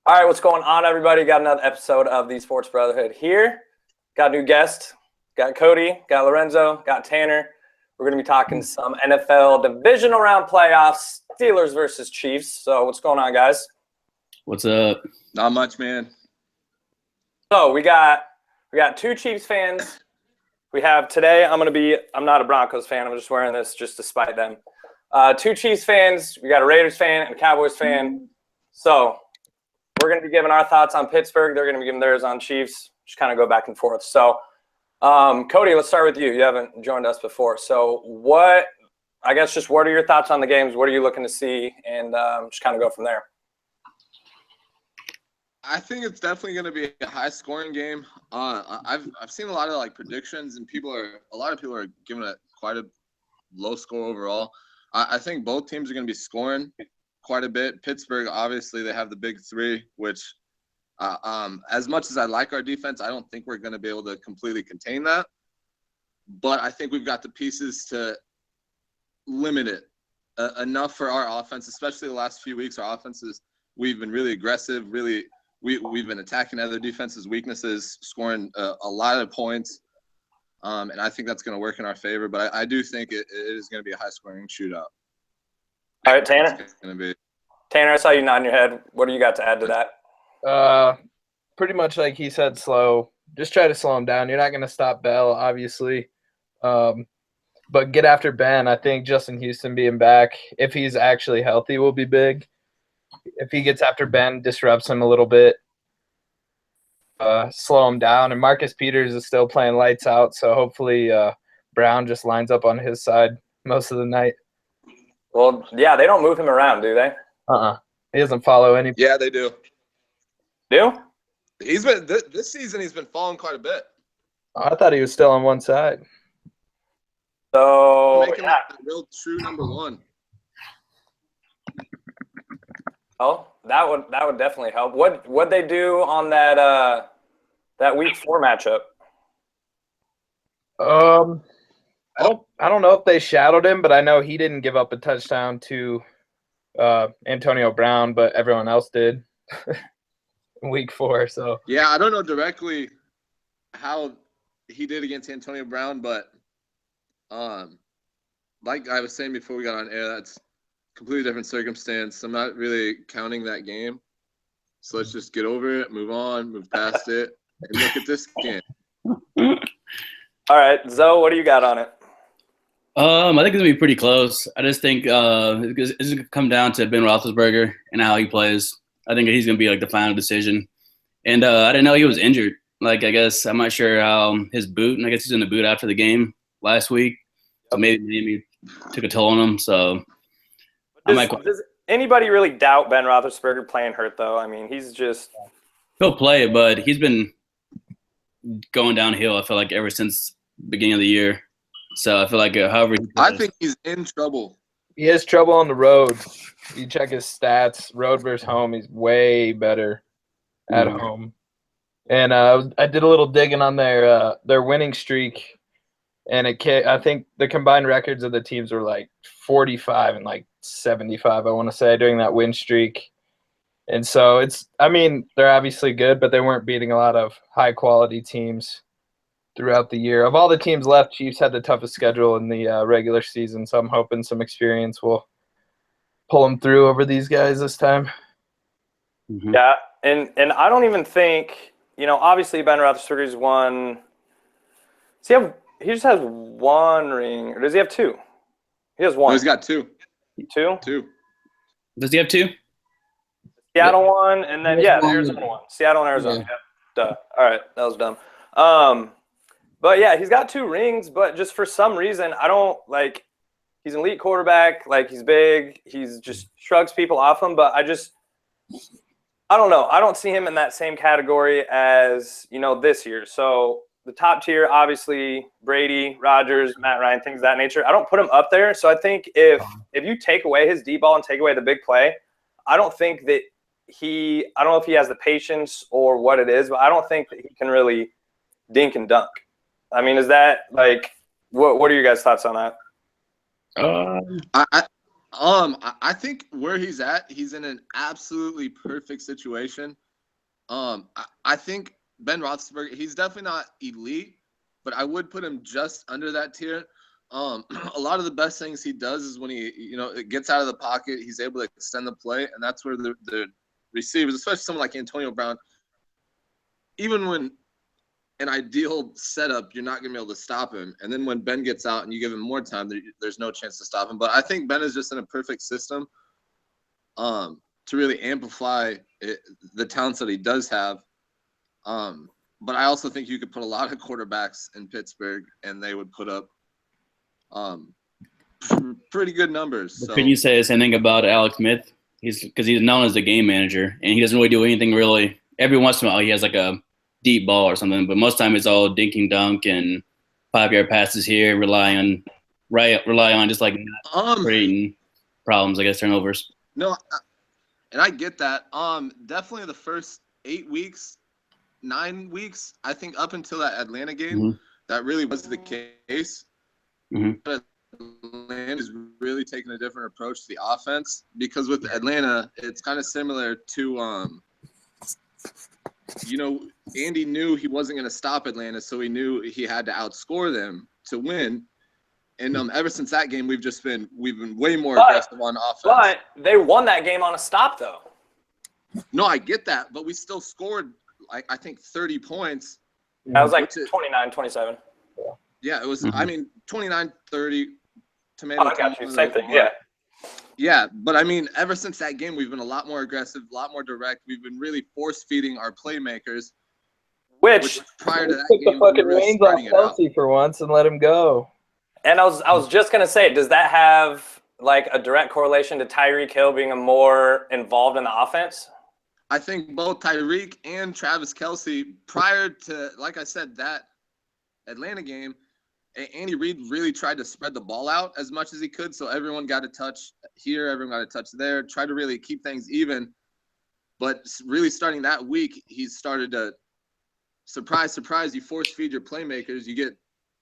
All right, what's going on, everybody? Got another episode of the Sports Brotherhood here. Got a new guest. Got Cody, got Lorenzo, got Tanner. We're going to be talking some NFL Divisional Round playoffs, Steelers versus Chiefs. So what's going on, guys? What's up? Not much, man. So we got two Chiefs fans. We have today, I'm not a Broncos fan. I'm just wearing this just to spite them. Two Chiefs fans. We got a Raiders fan and a Cowboys fan. So we're going to be giving our thoughts on Pittsburgh. They're going to be giving theirs on Chiefs. Just kind of go back and forth. So, Cody, let's start with you. You haven't joined us before. So what are your thoughts on the games? What are you looking to see? And just kind of go from there. I think it's definitely going to be a high-scoring game. I've seen a lot of predictions, and a lot of people are giving it quite a low score overall. I think both teams are going to be scoring quite a bit. Pittsburgh, obviously, they have the big three, which as much as I like our defense, I don't think we're going to be able to completely contain that. But I think we've got the pieces to limit it enough for our offense, especially the last few weeks. Our offenses, we've been really aggressive, we've been attacking other defenses' weaknesses, scoring a lot of points. And I think that's going to work in our favor. But I do think it is going to be a high-scoring shootout. All right, Tanner. Tanner, I saw you nodding your head. What do you got to add to that? Pretty much like he said, slow. Just try to slow him down. You're not going to stop Bell, obviously. But get after Ben. I think Justin Houston being back, if he's actually healthy, will be big. If he gets after Ben, disrupts him a little bit, slow him down. And Marcus Peters is still playing lights out, so hopefully Brown just lines up on his side most of the night. Well, yeah, they don't move him around, do they? He doesn't follow any. Yeah, they do. Do? He's been this season. He's been falling quite a bit. I thought he was still on one side. So Making him a real true number one. Oh, that would definitely help. What'd they do on that week 4 matchup? I don't know if they shadowed him, but I know he didn't give up a touchdown to Antonio Brown, but everyone else did in week 4. So yeah, I don't know directly how he did against Antonio Brown, but like I was saying before we got on air, that's a completely different circumstance. I'm not really counting that game. So let's just get over it, move on, move past it, and look at this game. All right, Zoe, what do you got on it? I think it's gonna be pretty close. I just think it's gonna come down to Ben Roethlisberger and how he plays. I think he's gonna be the final decision. And I didn't know he was injured. I guess I'm not sure how his boot, and I guess he's in the boot after the game last week. So maybe took a toll on him. So does anybody really doubt Ben Roethlisberger playing hurt though? I mean, he'll play, but he's been going downhill. I feel like ever since the beginning of the year. So I feel like I think he's in trouble. He has trouble on the road. You check his stats, road versus home, he's way better at home. And I did a little digging on their winning streak, and I think the combined records of the teams were 45 and 75, I want to say, during that win streak. And so they're obviously good, but they weren't beating a lot of high-quality teams throughout the year. Of all the teams left, Chiefs had the toughest schedule in the regular season, so I'm hoping some experience will pull them through over these guys this time. Mm-hmm. Yeah, and I don't even think, obviously Ben Roethlisberger's won. He just has one ring, or does he have 2? He has 1. No, he's got 2. 2? 2. Does he have 2? Seattle won, and then Arizona won. Seattle and Arizona. Yeah. Yep. Duh. All right, that was dumb. But yeah, he's got 2 rings, but just for some reason, I don't he's an elite quarterback, he's big, he's just shrugs people off him, but I don't know. I don't see him in that same category as, this year. So the top tier, obviously, Brady, Rodgers, Matt Ryan, things of that nature. I don't put him up there. So I think if you take away his deep ball and take away the big play, I don't think that I don't know if he has the patience or what it is, but I don't think that he can really dink and dunk. I mean, is that what are your guys' thoughts on that? I think where he's at, he's in an absolutely perfect situation. I think Ben Roethlisberger, he's definitely not elite, but I would put him just under that tier. A lot of the best things he does is when he, it gets out of the pocket, he's able to extend the play, and that's where the receivers, especially someone like Antonio Brown, even when an ideal setup, you're not going to be able to stop him. And then when Ben gets out and you give him more time, there's no chance to stop him. But I think Ben is just in a perfect system to really amplify the talents that he does have. But I also think you could put a lot of quarterbacks in Pittsburgh and they would put up pretty good numbers. So. Can you say the same thing about Alex Smith? Because he's known as the game manager, and he doesn't really do anything really. Every once in a while, he has like a deep ball or something, but most of the time it's all dinking dunk and 5-yard passes here, rely on just like creating problems, I guess, turnovers. No, and I get that. Definitely the first 8 weeks, 9 weeks, I think up until that Atlanta game, that really was the case. But Atlanta is really taking a different approach to the offense, because with Atlanta, it's kind of similar to Andy knew he wasn't going to stop Atlanta, so he knew he had to outscore them to win. And ever since that game, we've been way more aggressive on offense. But they won that game on a stop, though. No, I get that, but we still scored, I think, 30 points. That was like 29-27. Yeah, it was. I mean, 29-30. Tomato. Oh, I got you. Same thing. Yeah. Yeah, but I mean, ever since that game, we've been a lot more aggressive, a lot more direct. We've been really force-feeding our playmakers. Which prior to that took game, the fucking reins off Kelsey for once and let him go. And I was just gonna say, does that have like a direct correlation to Tyreek Hill being more involved in the offense? I think both Tyreek and Travis Kelce, prior to, like I said, that Atlanta game, Andy Reid really tried to spread the ball out as much as he could, so everyone got a touch here, everyone got a touch there, tried to really keep things even. But really starting that week, he started to, surprise, you force feed your playmakers, you get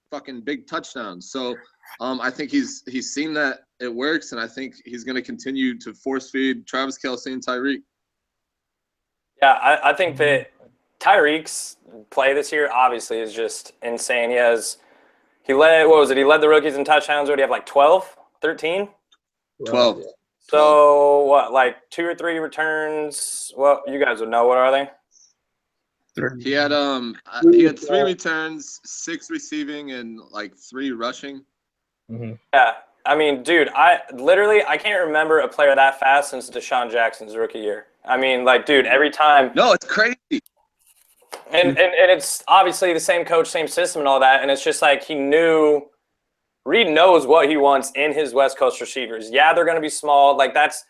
fucking big touchdowns. So I think he's seen that it works, and I think he's going to continue to force feed Travis Kelce and Tyreek. Yeah, I think that Tyreek's play this year obviously is just insane. He led the rookies in touchdowns. What do you have, like 12, 13? 12. So what, like 2 or 3 returns? Well, you guys would know. What are they? He had 3 returns, 6 receiving, and like 3 rushing. Yeah, I mean, dude, I can't remember a player that fast since Deshaun Jackson's rookie year. I mean, like, dude, every time. No, it's crazy. And it's obviously the same coach, same system and all that. And it's just like Reid knows what he wants in his West Coast receivers. Yeah, they're going to be small. Like, that's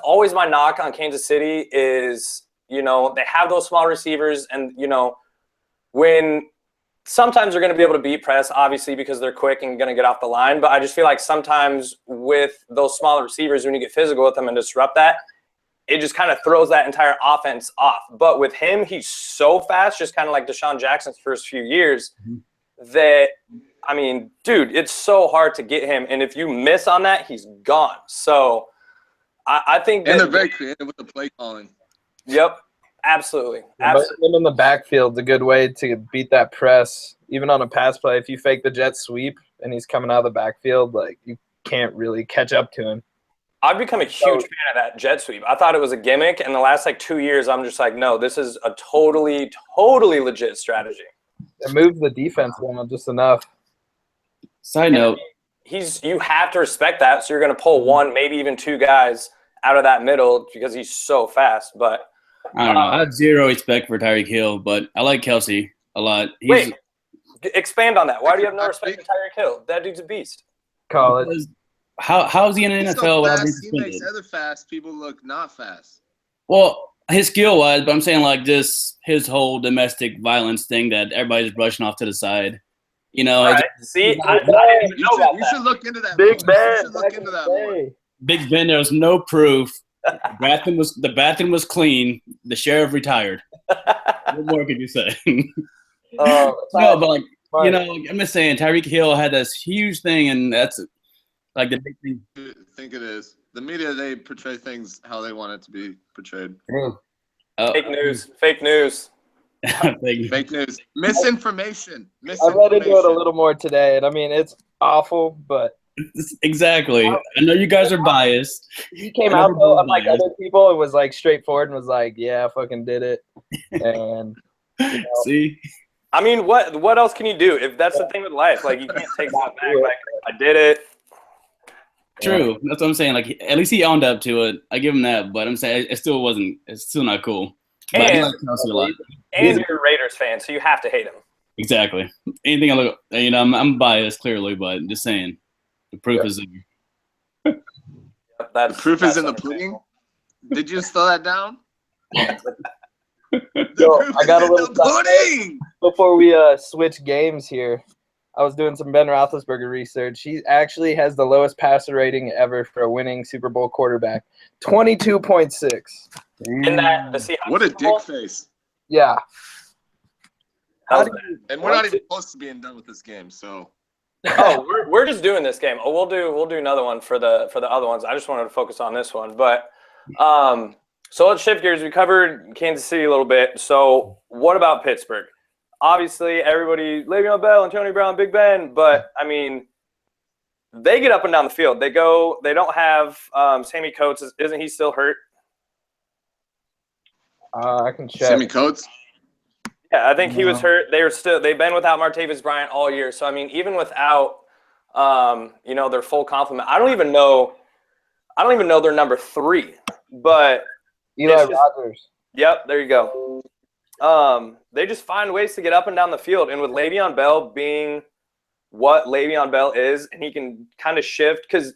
always my knock on Kansas City is, they have those small receivers. And, when sometimes they're going to be able to beat press, obviously, because they're quick and going to get off the line. But I just feel like sometimes with those smaller receivers, when you get physical with them and disrupt that, it just kind of throws that entire offense off. But with him, he's so fast, just kind of like Deshaun Jackson's first few years, that, I mean, dude, it's so hard to get him. And if you miss on that, he's gone. So I think and they're very creative with the play calling. Yep, absolutely. Him in the backfield's a good way to beat that press. Even on a pass play, if you fake the jet sweep and he's coming out of the backfield, like, you can't really catch up to him. I've become a huge fan of that jet sweep. I thought it was a gimmick, and the last 2 years, I'm just like, no, this is a totally legit strategy. It moves the defense around just enough. Side note, you have to respect that. So you're going to pull 1, maybe even 2 guys out of that middle because he's so fast. But I don't know. I have zero respect for Tyreek Hill, but I like Kelce a lot. Wait, expand on that. Why do you have no respect for Tyreek Hill? That dude's a beast. College. How is he in the NFL without being suspended? He makes other fast people look not fast. Well, his skill was, but I'm saying like just his whole domestic violence thing that everybody's brushing off to the side. Right. See, I didn't even know about that. You should look into that. Big Ben. You should look into that more. Big Ben, there was no proof. The bathroom was clean. The sheriff retired. What more could you say? No, but like, I'm just saying, Tyreek Hill had this huge thing, and that's Like the big thing. I think it is. The media, they portray things how they want it to be portrayed. Oh, Fake news. Fake news. Fake news. Misinformation. I read into it a little more today, and I mean, it's awful, but Exactly. I know you guys are biased. he came out though, unlike other people, and was like straightforward and was like, "Yeah, I fucking did it." And See, I mean, what else can you do if that's the thing with life? Like, you can't take that back. Like, I did it. true. That's what I'm saying. Like, at least he owned up to it. I give him that, but I'm saying it still wasn't. It's still not cool. But I And, like Kelsey a lot. and you're a Raiders fan, so you have to hate him. Exactly. Anything I look, I'm biased clearly, but just saying, the proof is there. The proof is in the pudding. Did you just throw that down? So I got a little pudding. Before we switch games here. I was doing some Ben Roethlisberger research. He actually has the lowest passer rating ever for a winning Super Bowl quarterback, 22.6. In that, the Seahawks. What a Super Bowl? dick face. Yeah. And we're not even close to being done with this game, so. Oh, we're just doing this game. Oh, we'll do another one for the other ones. I just wanted to focus on this one, but so let's shift gears. We covered Kansas City a little bit. So what about Pittsburgh? Obviously, everybody, Le'Veon Bell, Antonio Brown, Big Ben, but I mean, they get up and down the field. They go. They don't have Sammy Coates. Isn't he still hurt? I can check. Sammy Coates? Yeah, I think he was hurt. They've been without Martavis Bryant all year. So I mean, even without their full complement, I don't even know their number 3. But Eli Rogers. Yep, there you go. They just find ways to get up and down the field, and with Le'Veon Bell being what Le'Veon Bell is, and he can kind of shift because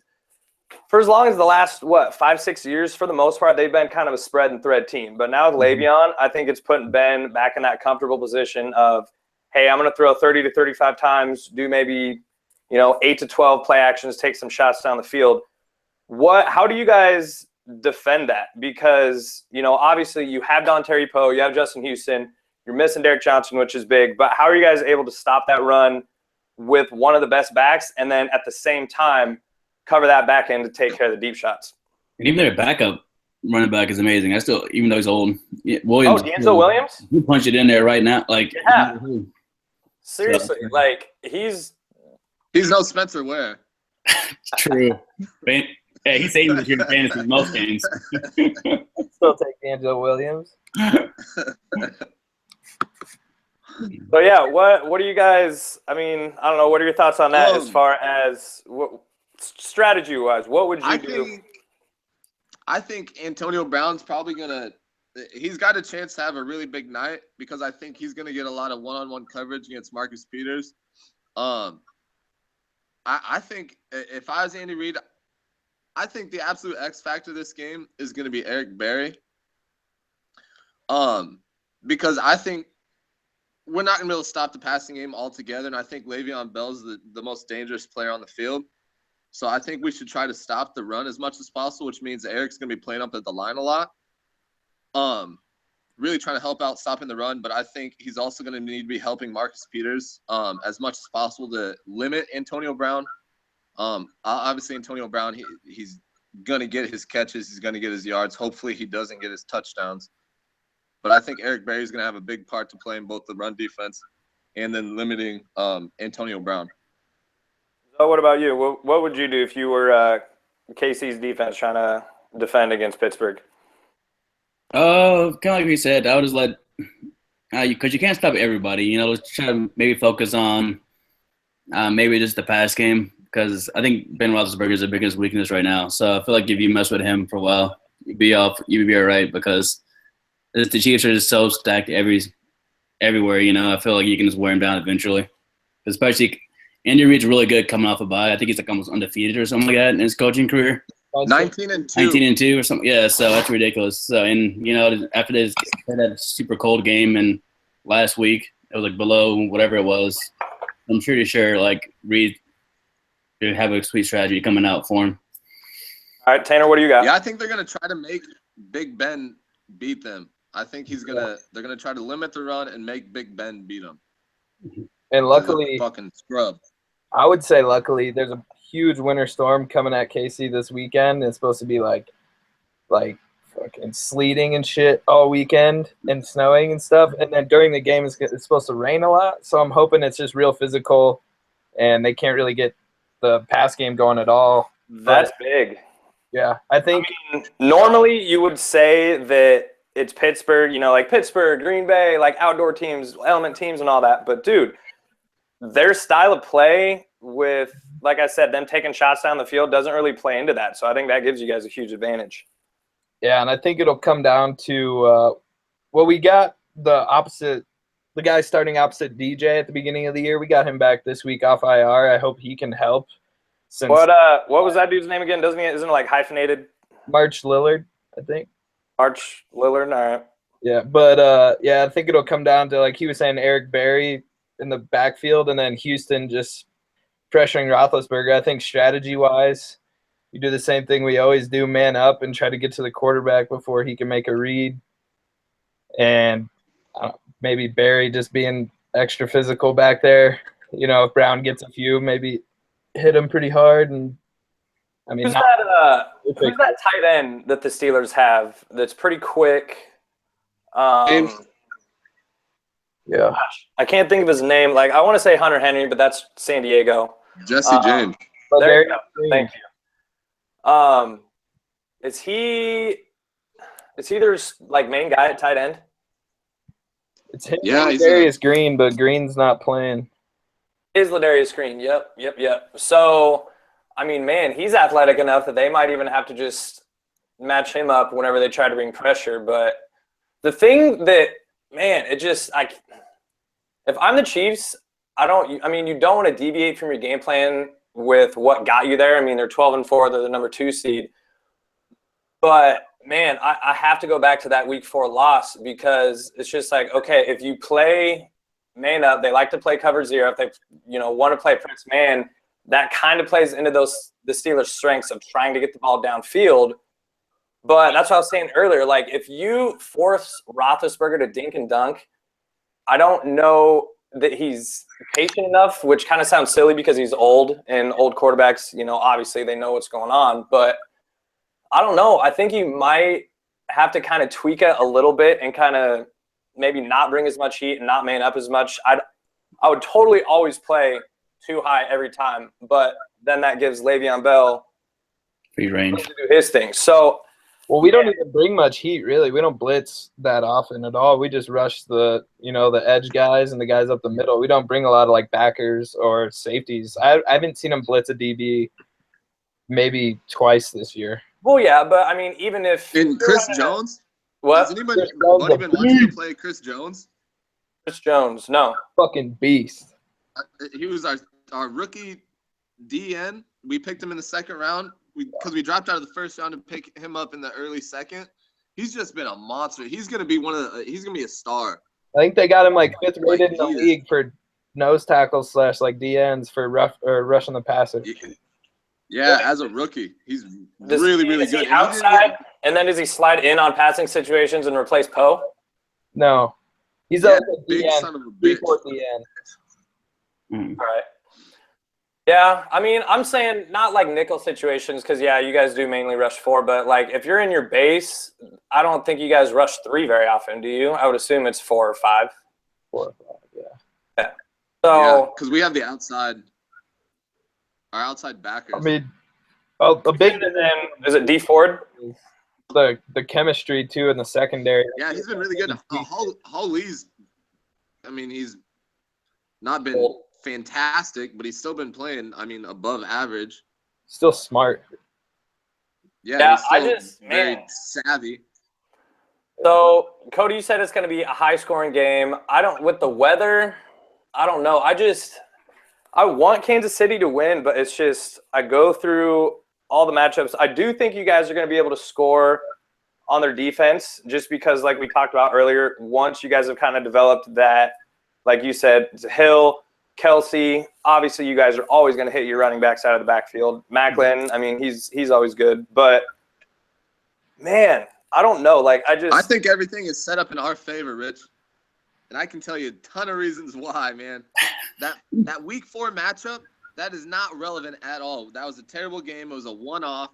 for as long as the last 5-6 years, for the most part, they've been kind of a spread and thread team. But now with Le'Veon, I think it's putting Ben back in that comfortable position of, hey, I'm going to throw 30 to 35 times, do maybe 8 to 12 play actions, take some shots down the field. How do you guys defend that? Because obviously you have Dontari Poe, you have Justin Houston, you're missing Derek Johnson, which is big, but how are you guys able to stop that run with one of the best backs and then at the same time cover that back end to take care of the deep shots? And even their backup running back is amazing. Even though he's old, Williams. Oh, D'Angelo Williams? You punch it in there right now, like yeah. Seriously, like he's no Spencer Ware. True. Yeah, he's saving this year in fantasy most games. Still take D'Angelo Williams. So yeah, what do you guys? I mean, I don't know. What are your thoughts on that as far as strategy wise? What would you do? I think Antonio Brown's probably he's got a chance to have a really big night because I think he's gonna get a lot of one-on-one coverage against Marcus Peters. I think if I was Andy Reid, I think the absolute X factor of this game is going to be Eric Berry. Because I think we're not going to be able to stop the passing game altogether, and I think Le'Veon Bell's the most dangerous player on the field. So I think we should try to stop the run as much as possible, which means Eric's going to be playing up at the line a lot. Really trying to help out stopping the run, but I think he's also going to need to be helping Marcus Peters as much as possible to limit Antonio Brown. Obviously, Antonio Brown, he's going to get his catches. He's going to get his yards. Hopefully, he doesn't get his touchdowns. But I think Eric Berry is going to have a big part to play in both the run defense and then limiting Antonio Brown. So what about you? What would you do if you were KC's defense trying to defend against Pittsburgh? Kind of like we said, I would just let because you can't stop everybody. Let's try to maybe focus on maybe just the pass game. Because I think Ben Roethlisberger is the biggest weakness right now. So I feel like if you mess with him for a while, you'd be all right because the Chiefs are just so stacked everywhere. I feel like you can just wear him down eventually. Especially Andy Reid's really good coming off a bye. I think he's like almost undefeated or something like that in his coaching career. 19-2. 19-2 or something. Yeah, so that's ridiculous. So after that super cold game and last week, it was like below whatever it was. I'm pretty sure like Reid to have a sweet strategy coming out for him. All right, Tanner, what do you got? Yeah, I think they're going to try to make Big Ben beat them. I think they're going to try to limit the run and make Big Ben beat them. And luckily, fucking scrub. I would say luckily there's a huge winter storm coming at KC this weekend. It's supposed to be like fucking sleeting and shit all weekend and snowing and stuff. And then during the game, it's supposed to rain a lot. So I'm hoping it's just real physical and they can't really get the pass game going at all. That's big. Yeah, I think normally you would say that it's Pittsburgh, like Pittsburgh, Green Bay, like outdoor teams, element teams and all that. But, dude, their style of play with, like I said, them taking shots down the field doesn't really play into that. So I think that gives you guys a huge advantage. Yeah, and I think it'll come down to we got the guy starting opposite DJ at the beginning of the year. We got him back this week off IR. I hope he can help. What was that dude's name again? Isn't it like hyphenated? March Lillard, I think. March Lillard, all right. Yeah, but I think it'll come down to, like he was saying, Eric Berry in the backfield, and then Houston just pressuring Roethlisberger. I think strategy-wise, you do the same thing we always do, man up and try to get to the quarterback before he can make a read. And maybe Berry just being extra physical back there. If Brown gets a few, maybe hit him pretty hard. And I mean, who's that tight end that the Steelers have that's pretty quick? James. Yeah, I can't think of his name. Like, I want to say Hunter Henry, but that's San Diego. Jesse James. There you go. Thank you. Is he their like main guy at tight end? it's him. Yeah, he's Darius Green, but Green's not playing. Is Ladarius Green? Yep. So, I mean, man, he's athletic enough that they might even have to just match him up whenever they try to bring pressure. But the thing that, man, if I'm the Chiefs, you don't want to deviate from your game plan with what got you there. I mean, they're 12-4, they're the number 2 seed. But, man, I have to go back to that week 4 loss because it's just like, okay, if you play man up, they like to play cover 0. If they, want to play press man, that kind of plays into the Steelers' strengths of trying to get the ball downfield. But that's what I was saying earlier. Like, if you force Roethlisberger to dink and dunk, I don't know that he's patient enough, which kind of sounds silly because he's old, and old quarterbacks, obviously they know what's going on. But I don't know. I think you might have to kind of tweak it a little bit and kind of maybe not bring as much heat and not man up as much. I would totally always play too high every time, but then that gives Le'Veon Bell free range to do his thing. So, well, we don't even bring much heat, really. We don't blitz that often at all. We just rush the edge guys and the guys up the middle. We don't bring a lot of like backers or safeties. I haven't seen them blitz a DB maybe twice this year. Well, yeah, but I mean, even if Chris Jones. What? Has anybody been watching to play Chris Jones? Chris Jones, no. Fucking beast. He was our rookie DN. We picked him in the second round because we dropped out of the first round to pick him up in the early second. He's just been a monster. He's gonna be he's gonna be a star. I think they got him like 5th rated in the league for nose tackles / like DNs for rushing the passer. Yeah, as a rookie, he's really good. Is he outside, and then does he slide in on passing situations and replace Poe? No, he's a big DN, son of a bitch. 3-4 DN. All right. Yeah, I mean, I'm saying not like nickel situations because, yeah, you guys do mainly rush 4, but like if you're in your base, I don't think you guys rush 3 very often, do you? I would assume it's 4 or 5. 4 or 5, yeah. So because we have the outside. Our outside backers. I mean, a big. And then is it D Ford? The chemistry too in the secondary. Yeah, he's been really good. Holly's. I mean, he's not been fantastic, but he's still been playing. I mean, above average. Still smart. Yeah, he's still very savvy. So Cody, you said it's going to be a high-scoring game. With the weather, I don't know. I want Kansas City to win, but it's just I go through all the matchups. I do think you guys are going to be able to score on their defense just because, like we talked about earlier, once you guys have kind of developed that, like you said, Hill, Kelsey, obviously you guys are always going to hit your running backs out of the backfield. Macklin, I mean, he's always good. But, man, I don't know. I think everything is set up in our favor, Rich. And I can tell you a ton of reasons why, man. That week 4 matchup, That is not relevant at all. That was a terrible game. It was a one-off.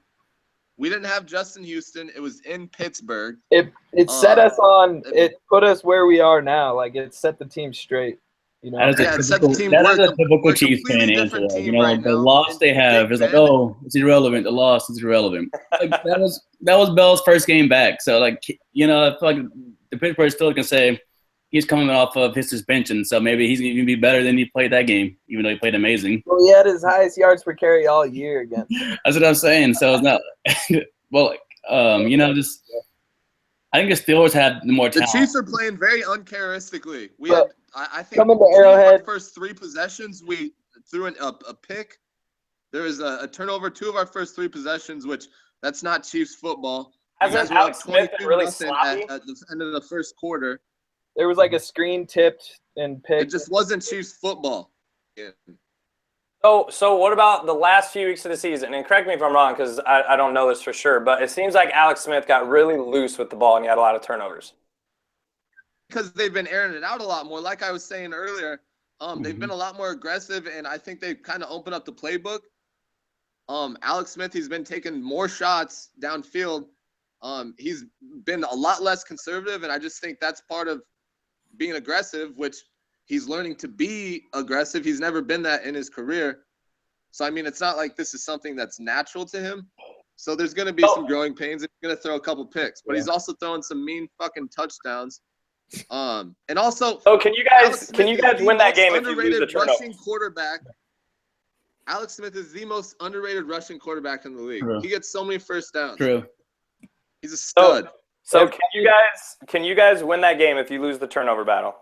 We didn't have Justin Houston. It was in Pittsburgh. It set us on. It put us where we are now. Like it set the team straight. You know. That is Yeah, a it set the typical, team. that We're is a typical we're a Chiefs fan completely answer. different Though. team You know, right the now. loss they have is like, oh, it's irrelevant. The loss is irrelevant. Like that was Bell's first game back. So like, you know, I feel like the Pittsburgh Steelers can say he's coming off of his suspension, so maybe he's going to be better than he played that game, even though he played amazing. Well, he had his highest yards per carry all year again. That's what I'm saying. So it's not well, you know, just I think the Steelers have the more talent. The Chiefs are playing very uncharacteristically. I think coming to our Arrowhead, first 3 possessions, we threw a pick. There was a turnover 2 of our first 3 possessions, which that's not Chiefs football. Hasn't Alex Smith been really sloppy at the end of the first quarter. there was like a screen tipped and It picked. just wasn't Chiefs football. Yeah. So what about the last few weeks of the season? And correct me if I'm wrong, because I don't know this for sure, but it seems like Alex Smith got really loose with the ball and he had a lot of turnovers. Because they've been airing it out a lot more. Like I was saying earlier, they've been a lot more aggressive, and I think they've kind of opened up the playbook. Alex Smith, he's been taking more shots downfield. He's been a lot less conservative, and I just think that's part of being aggressive, which he's learning to be aggressive. He's never been that in his career. So, I mean, it's not like this is something that's natural to him. So there's going to be some growing pains. He's going to throw a couple picks, but he's also throwing some mean fucking touchdowns. And also, so can you guys win that game if you lose the turnover? Rushing quarterback. Alex Smith is the most underrated rushing quarterback in the league. True. He gets so many first downs. True. He's a stud. So can you guys win that game if you lose the turnover battle?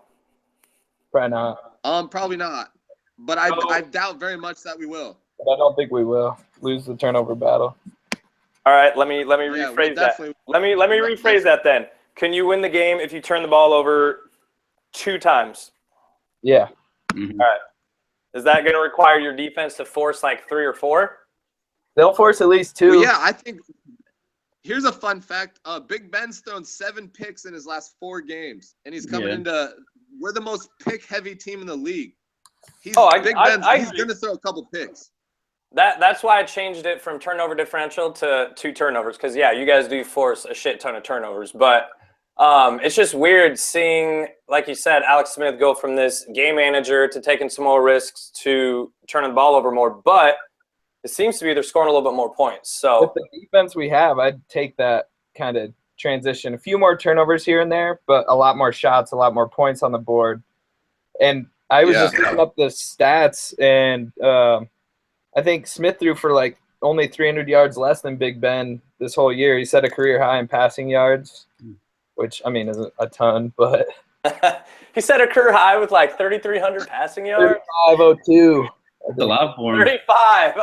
Probably not. Probably not. But I doubt very much that we will. But I don't think we will lose the turnover battle. All right, let me rephrase that. Let me rephrase that then. Can you win the game if you turn the ball over 2 times? Yeah. Mm-hmm. All right. Is that going to require your defense to force like 3 or 4? They'll force at least 2. Well, yeah, I think here's a fun fact. Big Ben's thrown 7 picks in his last 4 games, and he's coming into – we're the most pick-heavy team in the league. He's going to throw a couple picks. That's why I changed it from turnover differential to 2 turnovers because, yeah, you guys do force a shit ton of turnovers. But it's just weird seeing, like you said, Alex Smith go from this game manager to taking some more risks to turning the ball over more. But it seems to be they're scoring a little bit more points. So with the defense we have, I'd take that kind of transition. A few more turnovers here and there, but a lot more shots, a lot more points on the board. And I was just looking up the stats, and I think Smith threw for like only 300 yards less than Big Ben this whole year. He set a career high in passing yards, which, I mean, isn't a ton, but he set a career high with like 3,300 passing yards. 3502. That's a lot for him. 35.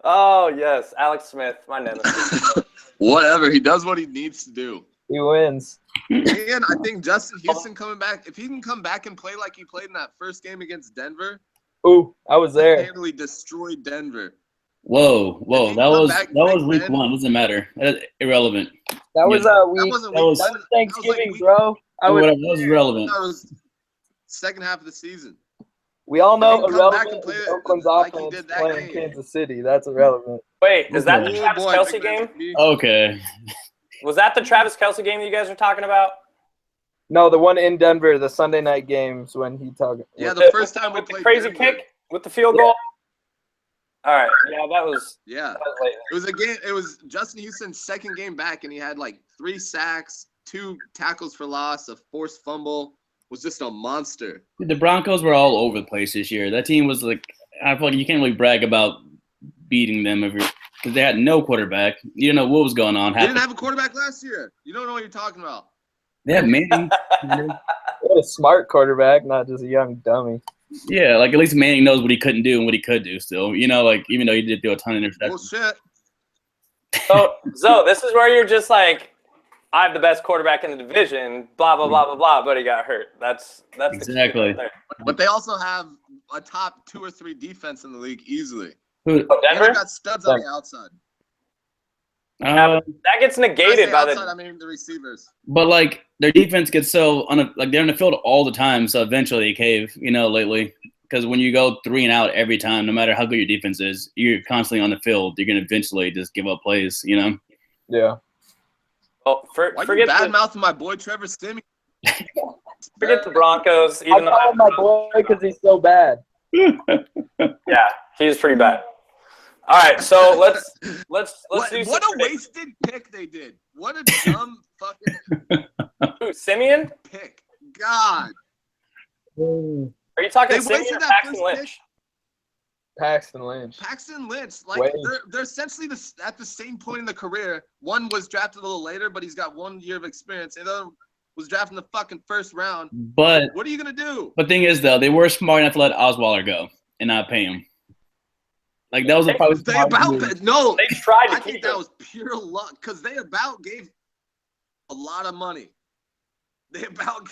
Oh, yes. Alex Smith, my nemesis. Whatever. He does what he needs to do. He wins. And I think Justin Houston coming back, if he can come back and play like he played in that first game against Denver, Ooh, I was there. Handily destroyed Denver. Whoa. That was week 1. Doesn't matter. That's irrelevant. That was week. That was Thanksgiving, bro. That was irrelevant. That was second half of the season. We all know He can come irrelevant back and play is it Oakland's like he offense did that playing game. Kansas City. That's irrelevant. Wait, is that the Oh, Travis Kelce game? Okay. Was that the Travis Kelce game that you guys were talking about? No, the one in Denver, the Sunday night games when he talked. Yeah, the first time we with the played crazy Denver. kick with the field goal. All right, yeah, that was. Yeah, That was late. it was a game. It was Justin Houston's second game back, and he had like 3 sacks, 2 tackles for loss, a forced fumble. Was just a monster. The Broncos were all over the place this year. That team was like, I feel like you can't really brag about beating them because they had no quarterback. You didn't know what was going on. They didn't have a quarterback last year. You don't know what you're talking about. They had Manning. What a smart quarterback, not just a young dummy. Yeah, like at least Manning knows what he couldn't do and what he could do still. You know, like even though he did do a ton of interceptions. Bullshit. So this is where you're just like, I have the best quarterback in the division, blah, blah, blah, blah, blah, but he got hurt. That's Exactly. the key right there. But they also have a top 2 or 3 defense in the league easily. Who? Oh, Denver Denver? got studs on the outside. That gets negated by outside, the. I mean the receivers. But like their defense gets so like they're in the field all the time, so eventually they cave. You know, lately. because when you go 3 and out every time, no matter how good your defense is, you're constantly on the field. You're going to eventually just give up plays, you know? Yeah. Well, Why you forget bad mouthing my boy Trevor Stimmy? forget the Broncos. I Even though call him my boy because he's so bad. yeah, he's pretty bad. All right, so let's What do some a wasted pick they did. What a dumb fucking Who, Simeon? pick. God. Are you talking They Simeon wasted or that Paxton first Lynch? Paxton Lynch. Paxton Lynch, like Wait. they're essentially at the same point in the career. One was drafted a little later, but he's got 1 year of experience. And the other was drafted in the fucking first round. But What are you gonna do? the thing is, though, they were smart enough to let Osweiler go and not pay him. Like, that was probably They no. They tried to I keep think that him. was pure luck because they about gave a lot of money. They're about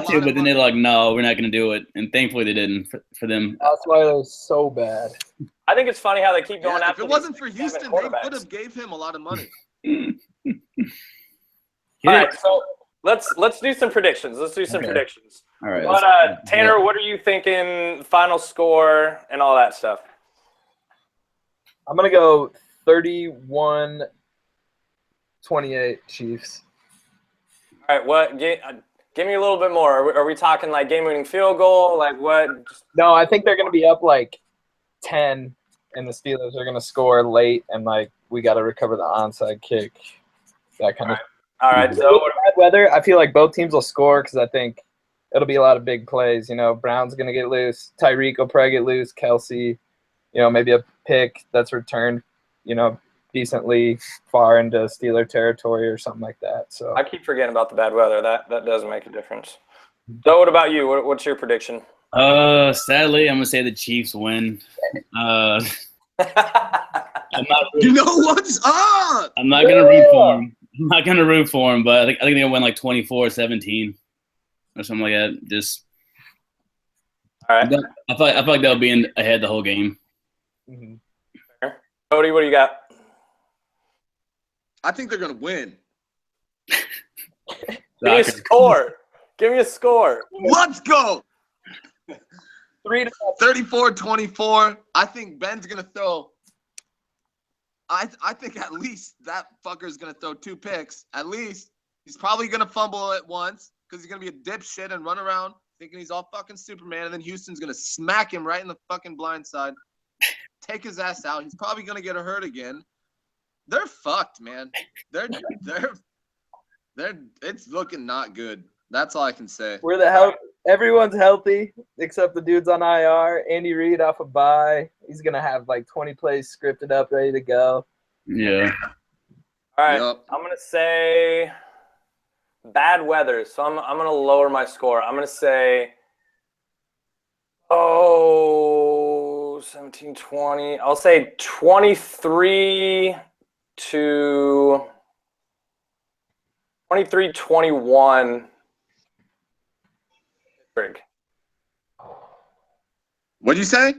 to, but then they're like, no, we're not going to do it. And thankfully they didn't for them. Osweiler is so bad. I think it's funny how they keep going If after it wasn't these for 6'7" Houston, they would quarterbacks. have gave him a lot of money. All right, so let's do some predictions. Let's do some Okay. predictions. All right. But Tanner, what are you thinking? Final score and all that stuff. I'm going to go 31-28 Chiefs. All right, what? Give me a little bit more. Are we talking like game-winning field goal? Like what? No, I think they're going to be up like 10, and the Steelers are going to score late, and like we got to recover the onside kick. That kind of. All right, so Bad weather. I feel like both teams will score because I think it'll be a lot of big plays. You know, Brown's going to get loose. Tyreek will probably get loose. Kelsey, you know, maybe a pick that's returned, you know, decently far into Steeler territory or something like that. So I keep forgetting about the bad weather. That does make a difference. So what about you? What's your prediction? Sadly, I'm gonna say the Chiefs win. I'm not. You know what's up? I'm not gonna root for them. I'm not gonna root for them, but I think they'll win like 24-17 or something like that. Just. All right, I feel like they'll be ahead the whole game. mhm. Cody, what do you got? I think they're gonna win. Give me a score. Give me a score. Let's go. 3 to 34-24. I think Ben's gonna throw. I think at least that fucker's gonna throw 2 picks. At least he's probably gonna fumble it once because he's gonna be a dipshit and run around thinking he's all fucking Superman, and then Houston's gonna smack him right in the fucking blind side, take his ass out. He's probably gonna get hurt again. They're fucked, man. They're it's looking not good. That's all I can say. We're the health. Everyone's healthy except the dude's on IR. Andy Reid off a bye. He's gonna have like 20 plays scripted up, ready to go. Yeah. All right, Yep. I'm gonna say bad weather. So I'm gonna lower my score. I'm gonna say 17-20. I'll say 23-21. Pittsburgh. What'd you say?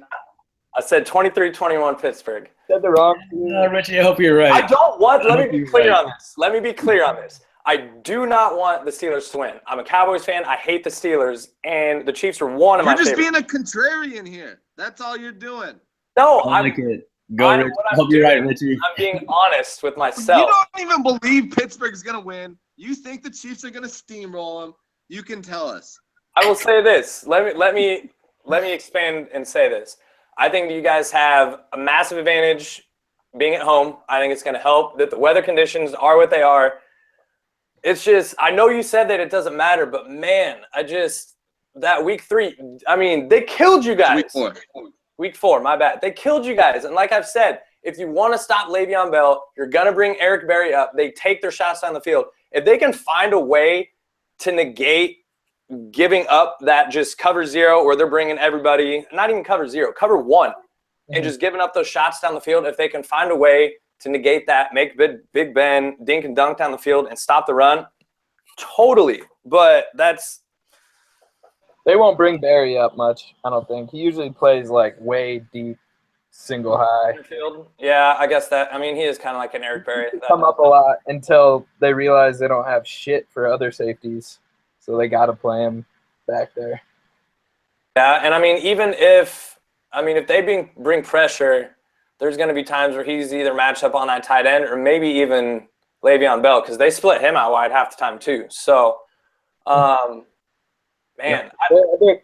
I said 23-21 Pittsburgh. Said the wrong team. Richie, I hope you're right. I don't want. Let me be You're clear right. on this. Let me be clear on this. I do not want the Steelers to win. I'm a Cowboys fan. I hate the Steelers, and the Chiefs are one of You're my just favorites. being a contrarian here. That's all you're doing. No, I like it. Go, Rich. what I I'm hope you're right, doing- Richie. I'm being honest with You myself. don't even believe Pittsburgh's gonna win. You think the Chiefs are gonna steamroll them. You can tell us. I will say this. Let me expand and say this. I think you guys have a massive advantage being at home. I think it's going to help that the weather conditions are what they are. It's just, I know you said that it doesn't matter, but man, that week 3, I mean, they killed you guys. Week 4, my bad. They killed you guys. And like I've said, if you want to stop Le'Veon Bell, you're going to bring Eric Berry up. They take their shots down the field. If they can find a way to negate giving up that just cover 0 where they're bringing everybody, not even cover 0, cover 1, and just giving up those shots down the field, if they can find a way to negate that, make Big Ben dink and dunk down the field and stop the run, totally. But They won't bring Barry up much, I don't think. He usually plays like way deep, single high. yeah, I guess that. I mean, he is kind of like an Eric Berry. Come up a lot until they realize they don't have shit for other safeties. So they got to play him back there. Yeah, and I mean, if they bring pressure, there's going to be times where he's either matched up on that tight end or maybe even Le'Veon Bell because they split him out wide half the time too. So, man.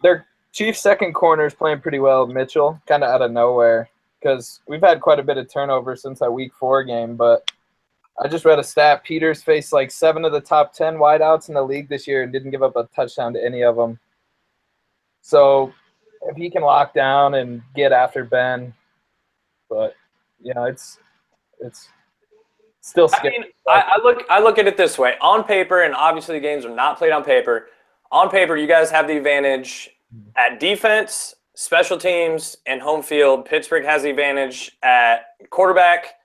Their Chiefs' second corner is playing pretty well, Mitchell, kind of out of nowhere because we've had quite a bit of turnover since that Week 4 game. But I just read a stat. Peters faced like 7 of the top 10 wideouts in the league this year and didn't give up a touchdown to any of them. So if he can lock down and get after Ben, but it's still scary. I mean, I look at it this way. On paper, and obviously the games are not played on paper. On paper, you guys have the advantage at defense, special teams, and home field. Pittsburgh has the advantage at quarterback,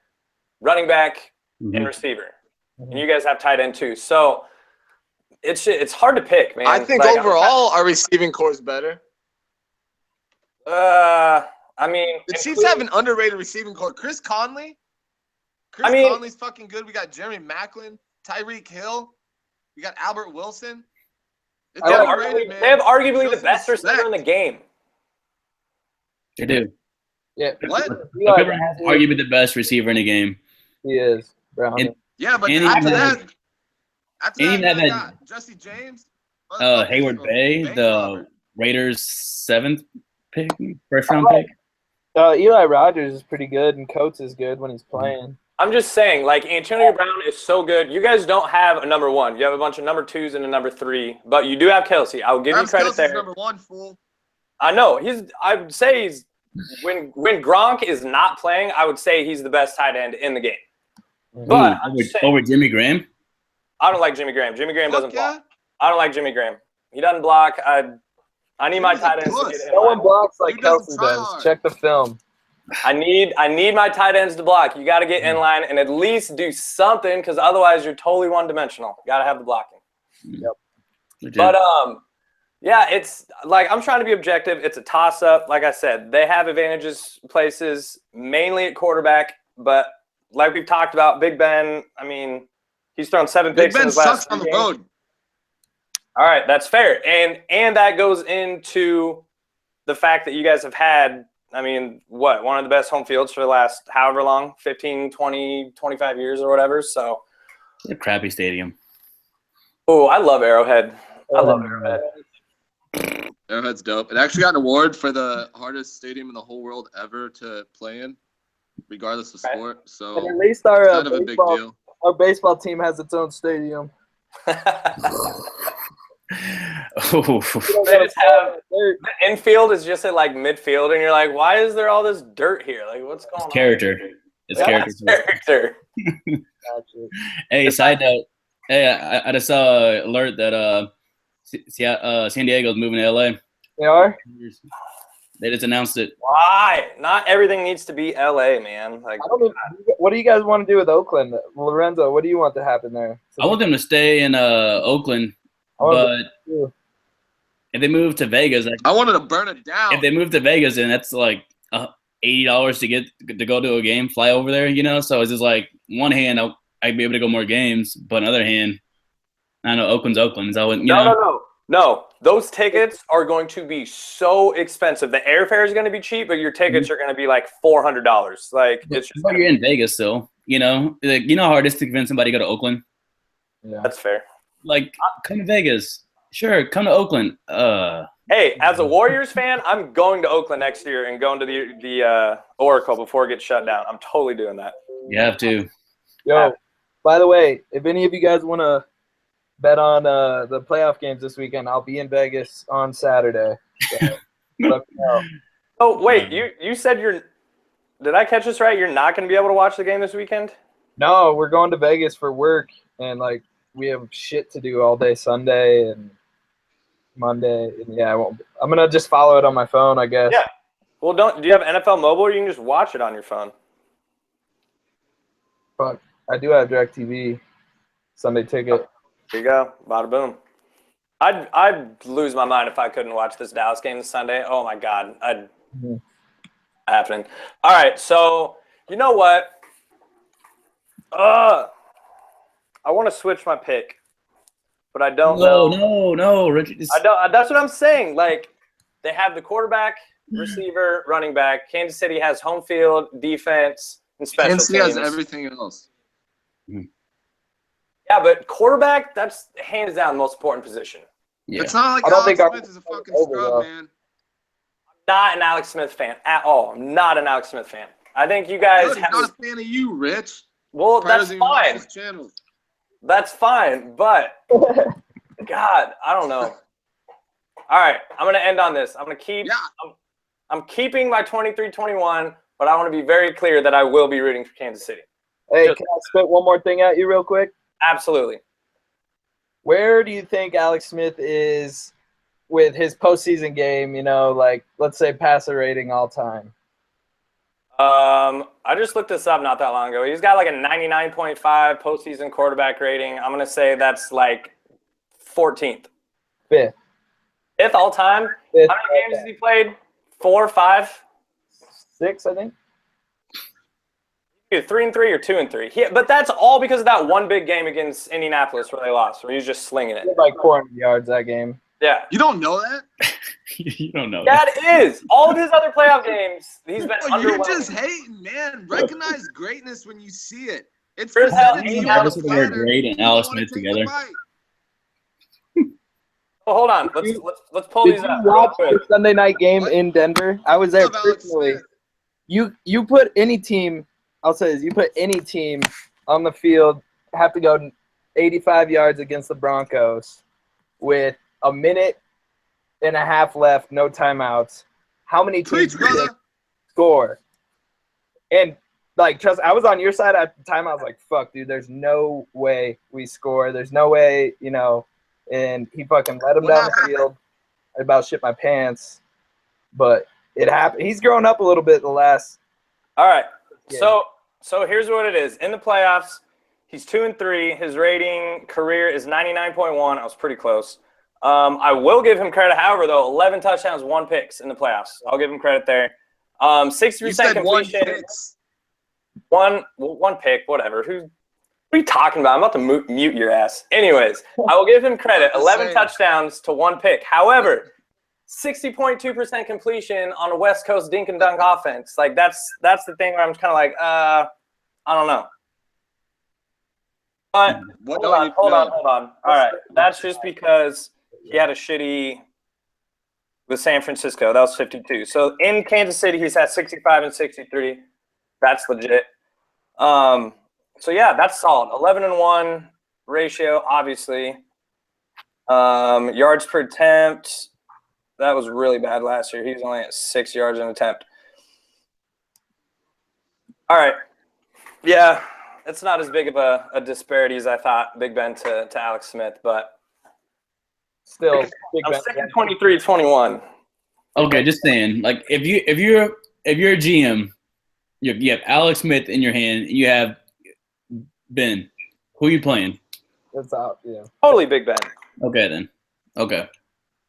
running back, and receiver. And you guys have tight end too. So it's hard to pick, man. I think overall our receiving core is better. I mean, The Chiefs have an underrated receiving core. Chris Conley's fucking good. We got Jeremy Maclin, Tyreek Hill. We got Albert Wilson. They have arguably the best receiver in the game. They do. Yeah. What? Arguably the best receiver in the game. He is. Brown. Yeah, but after that, we got Jesse James. Hayward Bay, the Raiders' 7th pick, first-round pick. Eli Rogers is pretty good, and Coates is good when he's playing. I'm just saying, like, Antonio Brown is so good. You guys don't have a number 1. You have a bunch of number 2s and a number 3, but you do have Kelsey. I'll give you credit there. number 1, fool. I know. I would say when Gronk is not playing, I would say he's the best tight end in the game. But over Jimmy Graham? I don't like Jimmy Graham. Jimmy Graham doesn't block. I don't like Jimmy Graham. He doesn't block. I need my tight ends to get in. No one blocks like Kelsey does. Check the film. I need my tight ends to block. You got to get in line and at least do something because otherwise you're totally one-dimensional. Got to have the blocking. Yep. Legit. But yeah, it's like I'm trying to be objective. It's a toss-up. Like I said, they have advantages places mainly at quarterback, but like we've talked about, Big Ben. I mean, he's thrown 7 picks in his last 3 games. Big Ben sucks on the road. All right, that's fair. And that goes into the fact that you guys have had, I mean, one of the best home fields for the last however long, 15, 20, 25 years or whatever. So a crappy stadium. Oh, I love Arrowhead. I love Arrowhead. Arrowhead's dope. It actually got an award for the hardest stadium in the whole world ever to play in, regardless of sport. So and at least our it's kind of a big deal. Our baseball team has its own stadium. Oh. They just have the infield is just at like midfield, and you're like, why is there all this dirt here? Like, what's going on? Character. It's character. Hey, side note. Hey, I just saw an alert that San Diego's moving to LA. They are? They just announced it. Why? Not everything needs to be LA, man. Like, what do you guys want to do with Oakland? Lorenzo, what do you want to happen there? I want them to stay in Oakland, but if they move to Vegas, I wanted to burn it down. If they move to Vegas, then that's like $80 to go to a game, fly over there, So it's just like one hand, I'd be able to go more games, but on the other hand, I know Oakland's Oakland. So No. Those tickets are going to be so expensive. The airfare is going to be cheap, but your tickets are going to be like $400. Like it's just. But you're in Vegas still, Like, how hard it is to convince somebody to go to Oakland. Yeah, that's fair. Like, come to Vegas. Sure, come to Oakland. Hey, as a Warriors fan, I'm going to Oakland next year and going to the Oracle before it gets shut down. I'm totally doing that. You have to. Yo, by the way, if any of you guys want to bet on the playoff games this weekend, I'll be in Vegas on Saturday. So let me know. Oh, wait, you said did I catch this right? You're not going to be able to watch the game this weekend? No, we're going to Vegas for work, and like we have shit to do all day Sunday and Monday, and yeah, I'm gonna just follow it on my phone, I guess. Yeah. Well, do you have NFL Mobile, or you can just watch it on your phone? Fuck, I do have DirecTV Sunday ticket. Here you go, bada boom. I'd lose my mind if I couldn't watch this Dallas game this Sunday. Oh my God, happening. All right, so you know what? I want to switch my pick, but I don't know. No, Richard. I don't. That's what I'm saying. Like, they have the quarterback, receiver, running back. Kansas City has home field, defense, and special Kansas City teams. has everything else. Yeah, but quarterback, that's hands down the most important position. Yeah. It's not like I don't Alex think Smith is a fucking over, scrub, though. man. Not an Alex Smith fan at all. I'm not an Alex Smith fan. I think you guys Good, have. I'm not a fan of you, Rich. Well, Probably that's doesn't even watch fine. this channel. That's fine, but God, I don't know. All right, I'm gonna end on this. I'm keeping my 23-21, but I want to be very clear that I will be rooting for Kansas City. Hey, can I spit one more thing at you real quick? Absolutely. Where do you think Alex Smith is with his postseason game? You know, like let's say passer rating all time. I just looked this up not that long ago. He's got like a 99.5 postseason quarterback rating. I'm gonna say that's like 14th. Fifth. Fifth all time. Fifth, How many games has he played? 4 or 5? 6, I think. Either 3-3 or 2-3. But that's all because of that one big game against Indianapolis where they lost, where he was just slinging it. He had like 400 yards that game. Yeah. You don't know that? You don't know. That is. All of his other playoff games, he's been Oh, you're underwhelming. just hating, man. Recognize greatness when you see it. It's Here's how presented to you Indianapolis on a Indianapolis were platter. great and You Alex wanna Smith take the together. bite. Oh, hold on. Let's pull Did these you up real watch quick. the Sunday night game in Denver? I was there Love Alex personally. Smith. You put any team, I'll say this, you put any team on the field, have to go 85 yards against the Broncos with a minute and a half left, no timeouts. How many teams Preach, do you think brother. score? And like, trust, I was on your side at the time. I was like, fuck, dude, there's no way we score. There's no way, you know. And he fucking let him What down the happened? field. I about shit my pants. But it happened. He's grown up a little bit the last. All right. Yeah. So here's what it is. In the playoffs, he's 2-3. His rating career is 99.1. I was pretty close. I will give him credit, however, though, 11 touchdowns, 1 picks in the playoffs. I'll give him credit there. 60% You said one completion. picks. One pick, whatever. What are you talking about? I'm about to mute your ass. Anyways, I will give him credit. I'm just 11 saying. touchdowns to 1 pick. However, 60.2% completion on a West Coast dink and dunk offense. Like that's the thing where I'm kind of like, I don't know. But What hold don't on, you hold know? on. All right, that's just because he had a shitty with San Francisco. That was 52. So in Kansas City, he's had 65 and 63. That's legit. So yeah, that's solid. 11-1 ratio, obviously. Yards per attempt. That was really bad last year. He was only at 6 yards an attempt. All right. Yeah, it's not as big of a disparity as I thought, Big Ben to Alex Smith, but Still, Big I'm Ben. sick of 23-21. Okay, just saying. Like if you're a GM, you have Alex Smith in your hand, and you have Ben. Who are you playing? That's out. Yeah. Totally Big Ben. Okay then. Okay.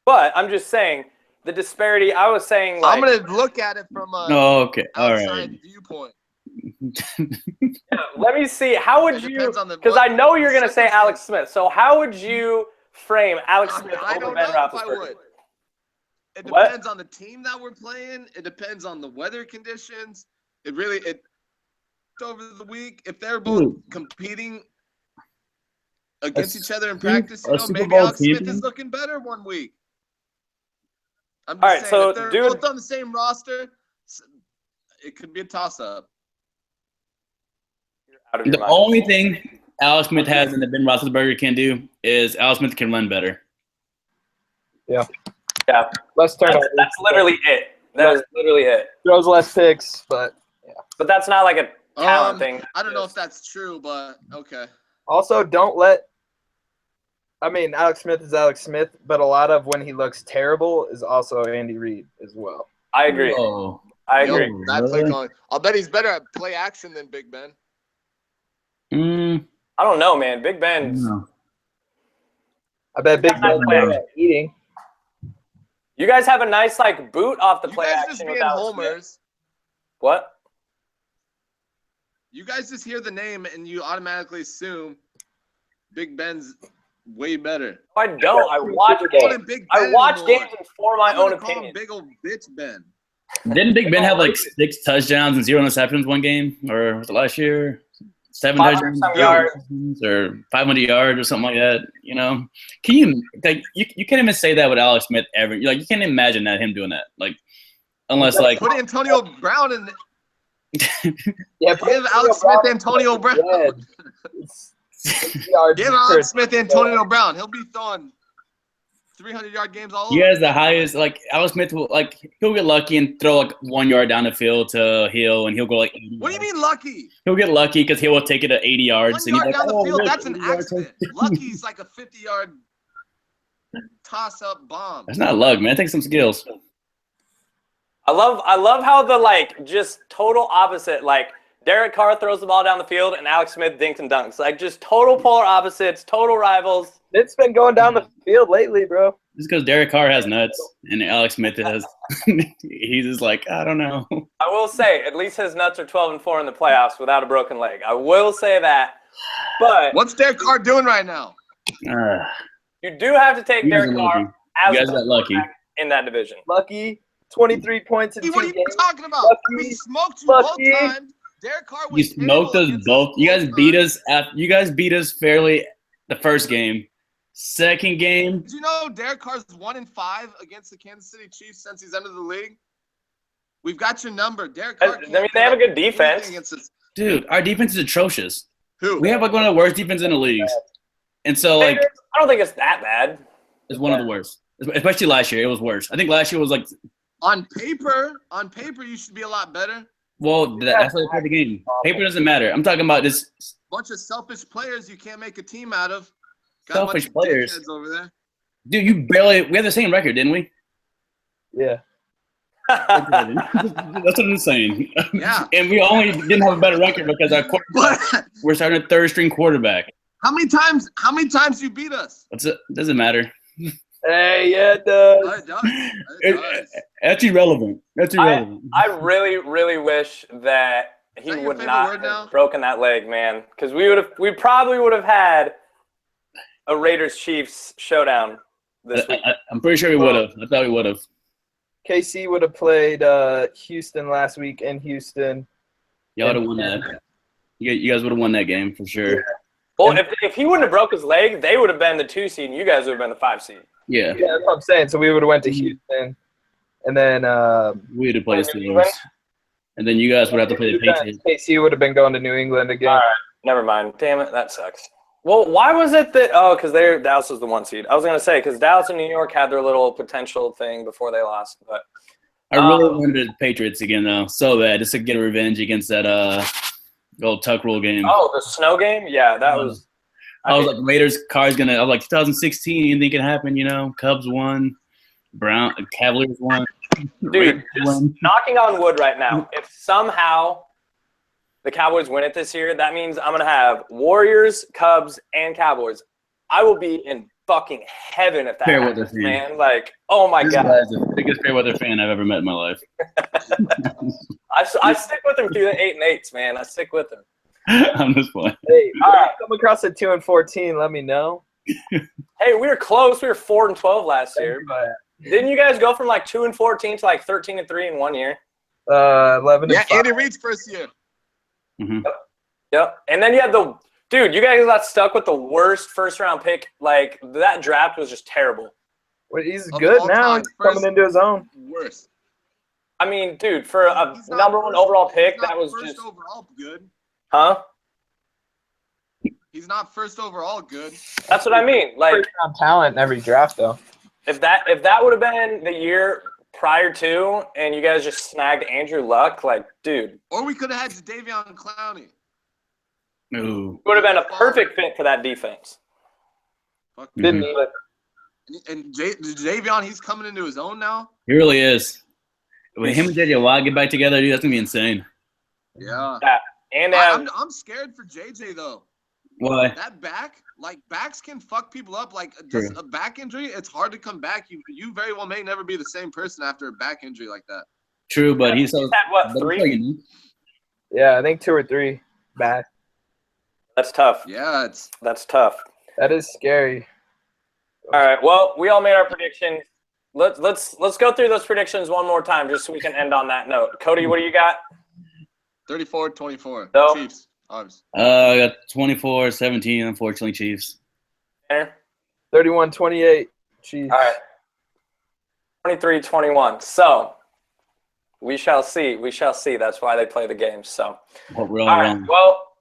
But I'm just saying the disparity. I was saying like I'm gonna look at it from a Oh, okay. All outside right. viewpoint. let me see. How would It you? depends on the- Because I know you're the gonna say Alex Smith. So how would you frame Alex I Smith I over don't Ben know if I Roethlisberger? would. It What? depends on the team that we're playing. It depends on the weather conditions. It over the week. If they're both Ooh. competing against each other in Super- practice, a Super maybe Bowl Alex Smith champion? is looking better one week. I'm just All right, saying, so if they're dude- both on the same roster, it could be a toss-up. Out of your The mind. only thing Alex Smith has and that Ben Roethlisberger can do is Alex Smith can run better. Yeah, Let's turn that's, it. that's literally it. That is literally it. Throws less picks, but But that's not like a talent thing. I don't know if that's true, but okay. also don't let. I mean, Alex Smith is Alex Smith, but a lot of when he looks terrible is also Andy Reid as well. I agree. Oh. I Yo, agree. that play Really? calling. I'll bet he's better at play action than Big Ben. I don't know, man. Big Ben's. No. I bet Big That's not Ben playing. eating. You guys have a nice like boot off the You play guys action just with being Alex Smith. homers. What? You guys just hear the name and you automatically assume Big Ben's way better. I don't. I watch Call games. him Big I Ben watch anymore. games and form my I'm own gonna call him opinion. Big old bitch Ben. Didn't Big Ben have like 6 touchdowns and 0 interceptions one game, or was it last year? 7 500 touchdowns some yards. or 500 yards or something like that. You know, can you like you can't even say that with Alex Smith ever? Like you can't imagine that him doing that. Like unless like Put Antonio Brown in. Yeah, Give Alex Smith Antonio Brown. Give Alex Smith Antonio Brown. He'll be throwing 300-yard games all he over. has the highest. Like Alex Smith will he'll get lucky and throw like 1 yard down the field to Hill, and he'll go like. 80 What do you yards. mean lucky? He'll get lucky because he will take it at 80 yards. 1 yard down the field, look, that's an 80 yards. accident. Lucky's like a 50-yard toss-up bomb. That's not luck, man. It takes some skills. I love how the just total opposite. Like Derek Carr throws the ball down the field and Alex Smith dinks and dunks. Like just total polar opposites, total rivals. It's been going down the field lately, bro. Just because Derek Carr has nuts and Alex Smith has, he's just like, I don't know. I will say, at least his nuts are 12-4 in the playoffs without a broken leg. I will say that. But What's Derek Carr doing right now? you do have to take You guys Derek are lucky. Carr as You guys the got lucky. quarterback in that division. Lucky, 23 points in 2 What are you games. talking about? Lucky. We smoked you Lucky. both times. Derek Carr You was smoked terrible us against both. You guys both beat times. us. You guys beat us fairly the first game. Second game, Did you know Derek Carr's 1-5 against the Kansas City Chiefs since he's entered the league? We've got your number. Derek Carr. I mean, they have a good defense. Against us. dude, our defense is atrocious. Who? We have like one of the worst defenses in the leagues. And so like I don't think it's that bad. it's one of the worst. Especially last year. It was worse. I think last year was like On paper, you should be a lot better. well, that's why they play the game. Paper doesn't matter. I'm talking about this Bunch of selfish players you can't make a team out of. Got Selfish a bunch of players. dickheads over there. dude, we had the same record, didn't we? Yeah. That's what I'm saying. Yeah. And we only didn't have a better record because our But we're starting a third string quarterback. how many times you beat us? Doesn't matter. Hey, yeah, it does. It does. It does. That's irrelevant. That's irrelevant. I really, really wish that he Is that your would favorite not word have now? broken that leg, man. Because we probably would have had a Raiders Chiefs showdown this week. I'm pretty sure we would have. I thought we would have. KC would have played Houston last week in Houston. Y'all would have won that. You guys would have won that game for sure. Well, if he wouldn't have broke his leg, they would have been the 2 seed, and you guys would have been the 5 seed. Yeah, Yeah, that's what I'm saying. So we would have went to Houston, and then we would have played the Steelers, and then you guys would have to play the Patriots. KC would have been going to New England again. All right, never mind. Damn it, that sucks. Well, why was it that? Oh, because Dallas was the 1 seed. I was gonna say because Dallas and New York had their little potential thing before they lost, but I really wanted the Patriots again though, so bad, just to get a revenge against that old Tuck Rule game. oh, the snow game, yeah, that was. I was like, Raiders car's gonna. I was like, 2016, anything can happen, you know. Cubs won, Cavaliers won. Dude, just knocking on wood right now. If somehow the Cowboys win it this year, that means I'm going to have Warriors, Cubs, and Cowboys. I will be in fucking heaven if that Fair weather happens, fan. man. Like, oh my This God. guy's the biggest fair weather fan I've ever met in my life. I stick with him through the 8 and 8s, man. I stick with him. I'm just playing. Hey, All right. come across a 2-14. Let me know. Hey, we were close. We were 4 and 12 last year. Didn't you guys go from like 2 and 14 to like 13 and 3 in 1 year? 11. Yeah, and 5. Andy Reid's first year. Mm-hmm. Yep. And then you had dude, you guys got stuck with the worst first round pick. Like, that draft was just terrible. Well, he's Of good all now. time, He's coming first- into his own. Worst. I mean, dude, for a He's not number 1 first- overall pick, he's not that was first just overall good. huh? He's not first overall good. That's what I mean. Like, First round talent in every draft, though. if that would have been the year prior to, and you guys just snagged Andrew Luck, like, dude, Or we could have had Jadeveon Clowney. Ooh. would have been a perfect fit for that defense. Fuck. Didn't Mhm. even. And Jadeveon, he's coming into his own now. He really is. When him and JJ Watt get back together, dude, that's gonna be insane. Yeah. And I'm scared for JJ though. Why? That back, like backs can fuck people up. Like just a back injury, it's hard to come back. You very well may never be the same person after a back injury like that. True, but he's so. had what, but 3? you know, Yeah, I think 2 or 3 back. That's tough. Yeah, That's tough. That is scary. All right. Well, we all made our predictions. Let's go through those predictions one more time, just so we can end on that note. Cody, what do you got? 34-24. No. Chiefs. Obviously. I got 24-17. Unfortunately, Chiefs. Tanner? 31-28. Chiefs. All right. 23-21. So we shall see. We shall see. That's why they play the games. So Hope we're all all right. wrong.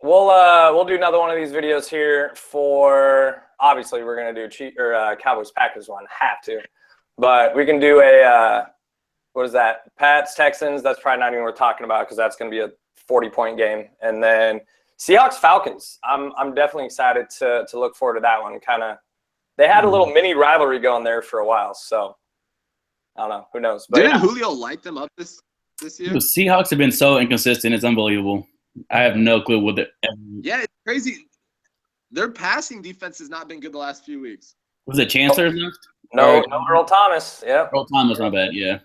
Well, we'll do another one of these videos here for. Obviously, we're gonna do Cowboys Packers one. Have to, but we can do a what is that? Pats Texans. That's probably not even worth talking about because that's gonna be a 40-point game. And then Seahawks Falcons. I'm definitely excited to look forward to that one. Kind of, they had a little mini rivalry going there for a while. So I don't know. Who knows? But Didn't Julio light them up this year? The Seahawks have been so inconsistent. It's unbelievable. I have no clue what it Yeah, it's crazy. Their passing defense has not been good the last few weeks. was. It Chancellor left? no Earl Thomas. Yep. Earl Thomas, my bad. Yeah.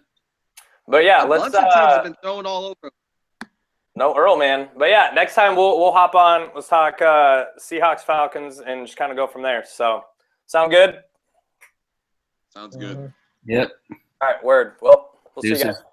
But yeah, A let's. bunch of teams have been thrown all over. No Earl, man. But yeah, next time we'll hop on. Let's talk Seahawks Falcons and just kind of go from there. So sound good? Sounds good. Yep. All right, word. Well, we'll see you Deuces. guys.